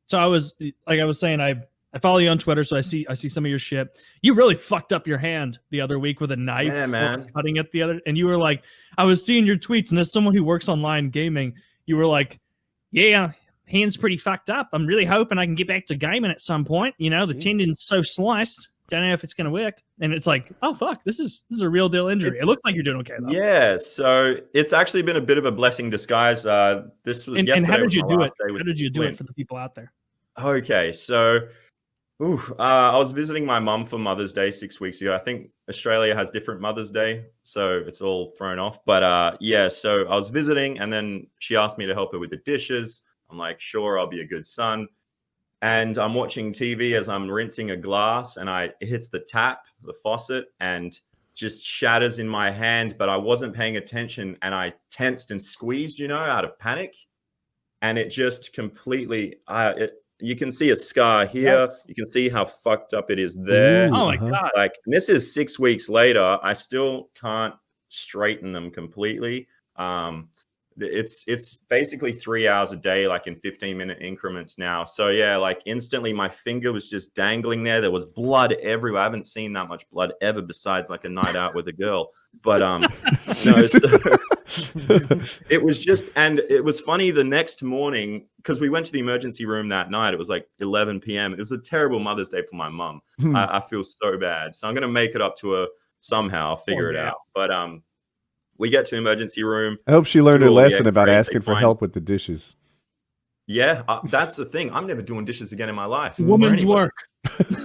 So I was saying, I follow you on Twitter, so I see some of your shit. You really fucked up your hand the other week with a knife, yeah, man. cutting it the other, and you were like, I was seeing your tweets, and as someone who works online gaming, you were like, yeah, hand's pretty fucked up. I'm really hoping I can get back to gaming at some point. You know, the tendon's so sliced. Don't know if it's gonna work. And it's like, oh fuck, this is a real deal injury. It looks like you're doing okay though. Yeah, so it's actually been a bit of a blessing in disguise. This was and how did you do it? How did you do it for the people out there? Okay, so I was visiting my mum for Mother's Day 6 weeks ago. I think Australia has different Mother's Day, so it's all thrown off. But yeah, so I was visiting, and then she asked me to help her with the dishes. I'm like, sure, I'll be a good son. And I'm watching TV as I'm rinsing a glass, and it hits the tap, the faucet, and just shatters in my hand. But I wasn't paying attention, and I tensed and squeezed, out of panic. And it just completely, you can see a scar here. Yes. You can see how fucked up it is there. Ooh, oh my God. Like, this is 6 weeks later. I still can't straighten them completely. It's basically 3 hours a day, like in 15-minute increments now. So yeah, like instantly my finger was just dangling there. There was blood everywhere. I haven't seen that much blood ever besides like a night out with a girl. But it was just, and it was funny the next morning, because we went to the emergency room that night. It was like 11 p.m. It was a terrible Mother's Day for my mum. I feel so bad. So I'm going to make it up to her somehow, figure it out. But we get to emergency room. I hope she learned her lesson about asking for help with the dishes. Yeah, that's the thing. I'm never doing dishes again in my life. Woman's work.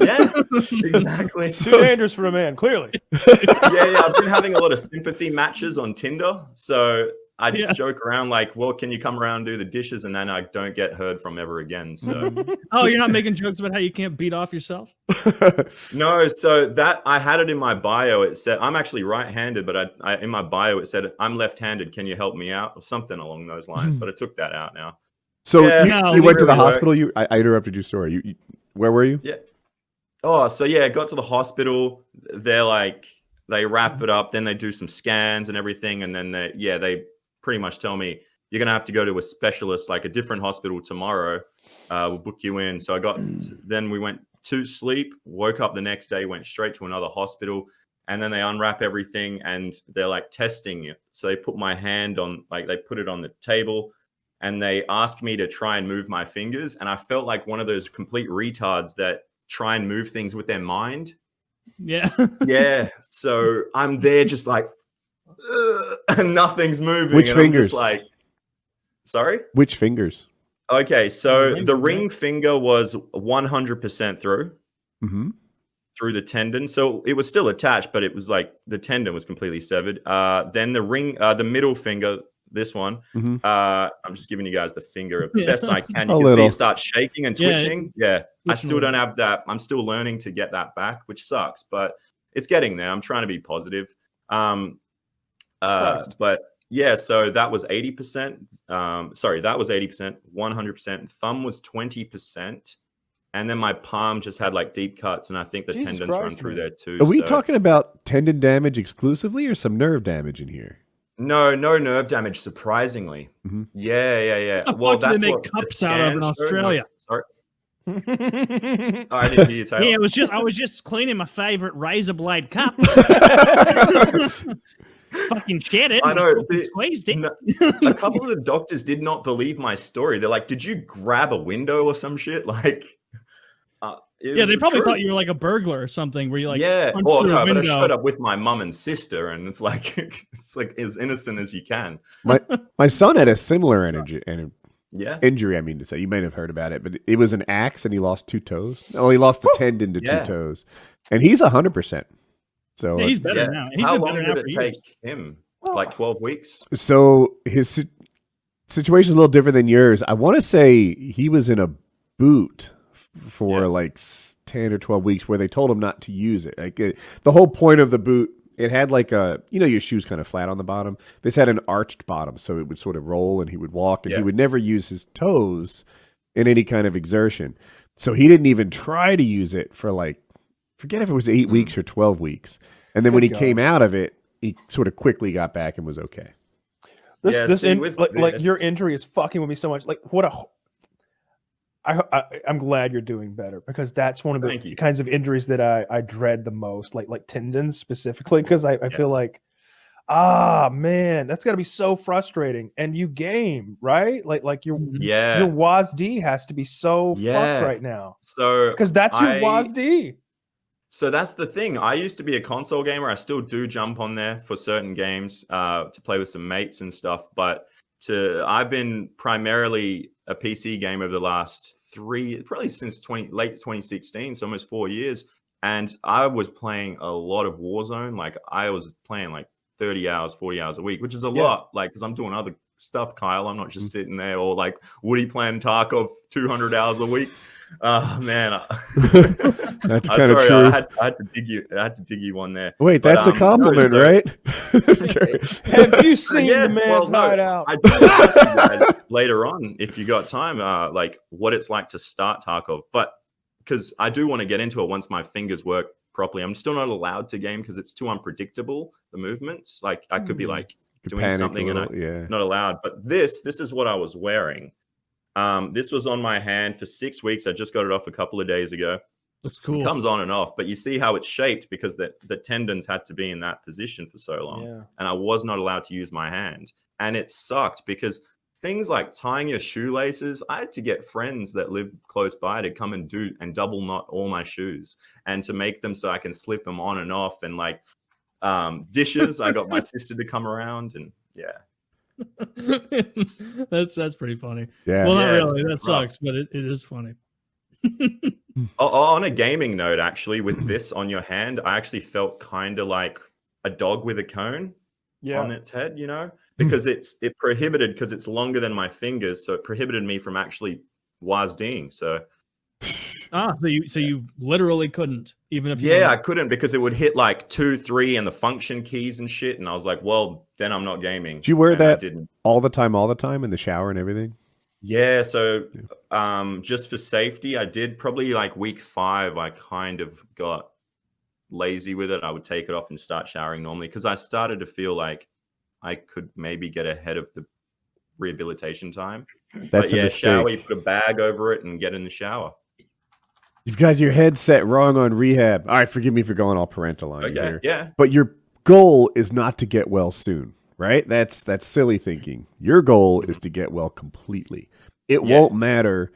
Yeah, exactly. It's too dangerous for a man, clearly. Yeah, I've been having a lot of sympathy matches on Tinder. So I joke around like, well, can you come around and do the dishes? And then I don't get heard from ever again. So, you're not making jokes about how you can't beat off yourself? No, so that I had it in my bio. It said, I'm actually right-handed, but in my bio, it said, I'm left-handed. Can you help me out? Or something along those lines. But I took that out now. So you went to the hospital. I interrupted your story. Where were you? Yeah. Oh, so yeah, got to the hospital. They're like, they wrap it up. Then they do some scans and everything. And then they pretty much tell me, you're going to have to go to a specialist, like a different hospital tomorrow. We'll book you in. So then we went to sleep, woke up the next day, went straight to another hospital. And then they unwrap everything and they're like testing it. So they put my hand on, like they put it on the table. And they asked me to try and move my fingers. And I felt like one of those complete retards that try and move things with their mind. Yeah. Yeah. So I'm there just like, and nothing's moving. Which and fingers? I'm just like, sorry? Which fingers? Okay. So the ring finger was 100% through. Mm-hmm. Through the tendon. So it was still attached, but it was like the tendon was completely severed. Then the ring, the middle finger, this one, I'm just giving you guys the finger the best I can. You can see it start shaking and twitching. Yeah. I still don't have that. I'm still learning to get that back, which sucks, but it's getting there. I'm trying to be positive. But yeah, so that was 80%. Sorry, that was 80%, 100%. Thumb was 20%. And then my palm just had like deep cuts, and I think the tendons run through there too. Are we talking about tendon damage exclusively or some nerve damage in here? No nerve damage, surprisingly. Mm-hmm. Yeah. Well, that's they make cups out of in Australia. Sorry. I didn't hear you, Taylor. Yeah, I was just cleaning my favorite razor blade cup. Fucking shit it. I know. A couple of the doctors did not believe my story. They're like, "Did you grab a window or some shit?" Like, they probably thought you were like a burglar or something. Where you like, but I showed up with my mum and sister, and it's like as innocent as you can. My son had a similar injury. I mean to say, you may have heard about it, but it was an axe, and he lost 2 toes. Oh, he lost the tendon to 2 toes, and he's 100%. So he's better now. He's How long did it take him? Like 12 weeks. So his situation is a little different than yours. I want to say he was in a boot for like 10 or 12 weeks where they told him not to use it. Like the whole point of the boot, it had like your shoes kind of flat on the bottom. This had an arched bottom, so it would sort of roll and he would walk, and he would never use his toes in any kind of exertion. So he didn't even try to use it for like, forget if it was 8 weeks or 12 weeks. And then when he came out of it, he sort of quickly got back and was okay. Your injury is fucking with me so much. Like I'm glad you're doing better, because that's one of Thank the you. kinds of injuries that I dread the most, like tendons specifically, because I feel like, man, that's got to be so frustrating. And you game, right? Like your Yeah. WASD has to be so fucked right now, So because that's your WASD. So that's the thing. I used to be a console gamer. I still do jump on there for certain games to play with some mates and stuff. But I've been primarily a PC gamer over the last probably since late 2016, so almost 4 years. And I was playing a lot of Warzone. Like I was playing like 30 hours, 40 hours a week, which is a lot. Like, because I'm doing other stuff, Kyle. I'm not just sitting there, or like Woody playing Tarkov 200 hours a week. Man, that's kind of true. I had to dig you one there. Wait, that's a compliment, right? Have you seen the man's hideout? I do ask you guys later on, if you got time, like what it's like to start Tarkov, but because I do want to get into it once my fingers work properly. I'm still not allowed to game because it's too unpredictable, the movements. Like I could be like doing something and I'm not allowed. But this is what I was wearing. This was on my hand for 6 weeks. I just got it off a couple of days ago. Looks cool. It comes on and off, but you see how it's shaped because the tendons had to be in that position for so long. And I was not allowed to use my hand. And it sucked because things like tying your shoelaces, I had to get friends that live close by to come and double knot all my shoes and to make them so I can slip them on and off. And like dishes, I got my sister to come around, and that's pretty funny. Yeah. Well, not really. That sucks, but it is funny. On a gaming note, actually, with this on your hand, I actually felt kind of like a dog with a cone on its head, you know, because it prohibited, because it's longer than my fingers, so it prohibited me from actually WASDing. So so you literally couldn't, even if I couldn't, because it would hit like 2, 3 and the function keys and shit, and I was like, well, then I'm not gaming. Do you wear that all the time in the shower and everything? Yeah, so just for safety, I did probably like week 5, I kind of got lazy with it. I would take it off and start showering normally because I started to feel like I could maybe get ahead of the rehabilitation time. That's a mistake. Shower, you put a bag over it and get in the shower. You've got your head set wrong on Rehab. All right, forgive me for going all parental on you here. Yeah. But your goal is not to get well soon, right? That's silly thinking. Your goal is to get well completely. It won't matter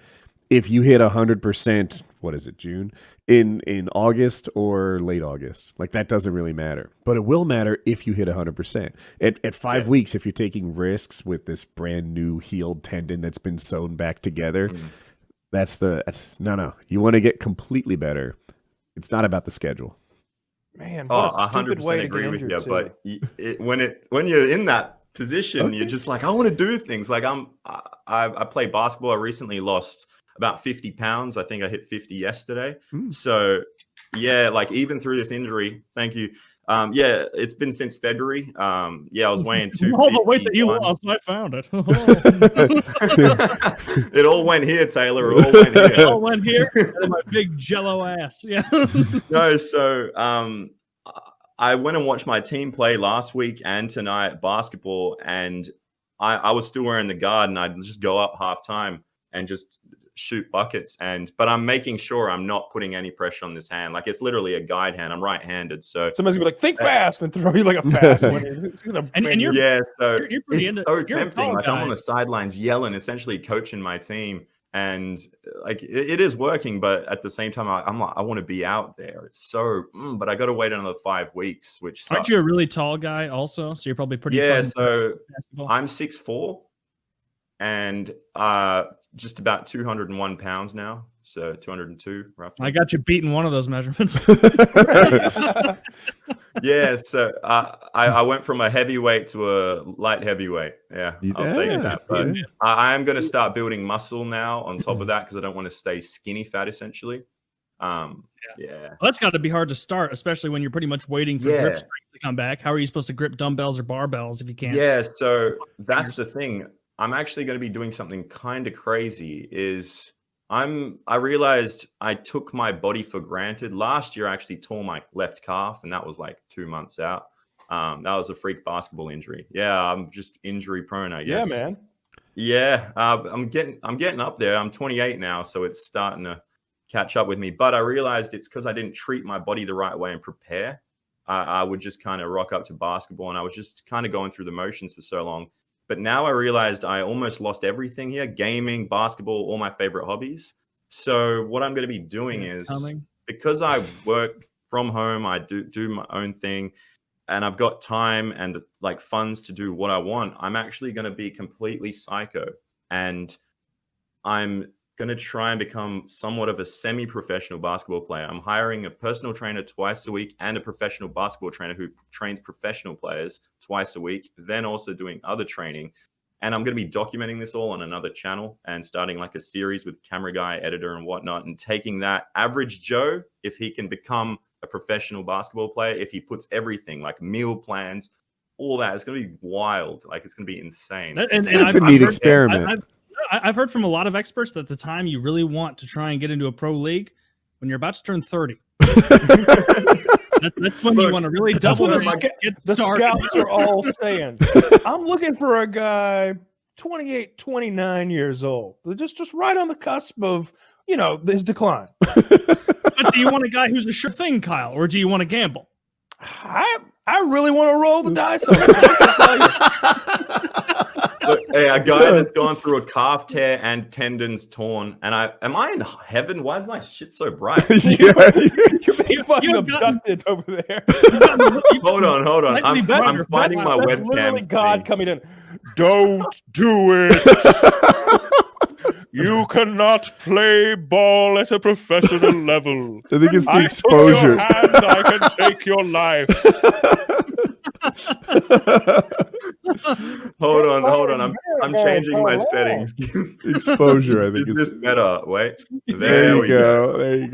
if you hit 100%, what is it, June, in August or late August. Like, that doesn't really matter. But it will matter if you hit 100%. At 5 weeks, if you're taking risks with this brand new healed tendon that's been sewn back together, that's no. You want to get completely better. It's not about the schedble. Man, what a stupid 100% way to agree get with injured, you. But when you're in that position, you're just like, I want to do things. Like I play basketball. I recently lost about 50 pounds. I think I hit 50 yesterday. So like even through this injury, thank you. It's been since February. I was weighing 250. All the weight that you lost, I found it. It all went here, Taylor. It all went here. It all went here. And my big jello ass. Yeah. No, so I went and watched my team play last week and tonight basketball, and I was still wearing the guard, and I'd just go up halftime and just shoot buckets. But I'm making sure I'm not putting any pressure on this hand. Like, it's literally a guide hand. I'm right-handed, so somebody's gonna be like, think fast, and throw you like a fast one. and you're so you're it's so tempting. Like, I'm on the sidelines yelling, essentially coaching my team. And like it is working, but at the same time, I'm like, I want to be out there. It's so, but I got to wait another 5 weeks, which sucks. Aren't you a really tall guy also? So you're probably pretty. So I'm 6'4", and just about 201 pounds now. So 202 roughly. I got you beating one of those measurements. So I went from a heavyweight to a light heavyweight. I'll take that. But I am going to start building muscle now on top of that, because I don't want to stay skinny fat, essentially. Well, that's got to be hard to start, especially when you're pretty much waiting for grip strength to come back. How are you supposed to grip dumbbells or barbells if you can't? So that's the thing. I'm actually going to be doing something kind of crazy. I realized I took my body for granted. Last year, I actually tore my left calf, and that was like 2 months out. That was a freak basketball injury. I'm just injury prone, I guess. Yeah, man. Yeah, I'm getting up there. I'm 28 now, so it's starting to catch up with me. But I realized it's because I didn't treat my body the right way and prepare. I would just kind of rock up to basketball, and I was just kind of going through the motions for so long. But now I realized I almost lost everything here: gaming, basketball, all my favorite hobbies. So what I'm going to be doing is, because I work from home, I do my own thing, and I've got time and like funds to do what I want. I'm actually going to be completely psycho, and I'm going to try and become somewhat of a semi-professional basketball player. I'm hiring a personal trainer twice a week and a professional basketball trainer who trains professional players twice a week, then also doing other training. And I'm going to be documenting this all on another channel and starting like a series with camera guy, editor, and whatnot, and taking that average Joe, if he can become a professional basketball player, if he puts everything like meal plans, all that, it's going to be wild. Like, it's going to be insane. It's a neat experiment. I've heard from a lot of experts that the time you really want to try and get into a pro league when you're about to turn 30. That's when you want to really double the started. scouts are all saying. I'm looking for a guy 28, 29 years old. Just right on the cusp of, his decline. But do you want a guy who's a sure thing, Kyle, or do you want to gamble? I really want to roll the dice on it. I can tell you. Look, hey, a guy that's gone through a calf tear and tendons torn, and am I in heaven? Why is my shit so bright? You're being fucking abducted over there. Hold on. I'm finding my that's webcam. Literally God coming in. Don't do it. You cannot play ball at a professional level. I think it's the exposure. Took your hand, I can take your life. Hold on. I'm changing my settings. Exposure, I think. Is this better? Wait. There you go.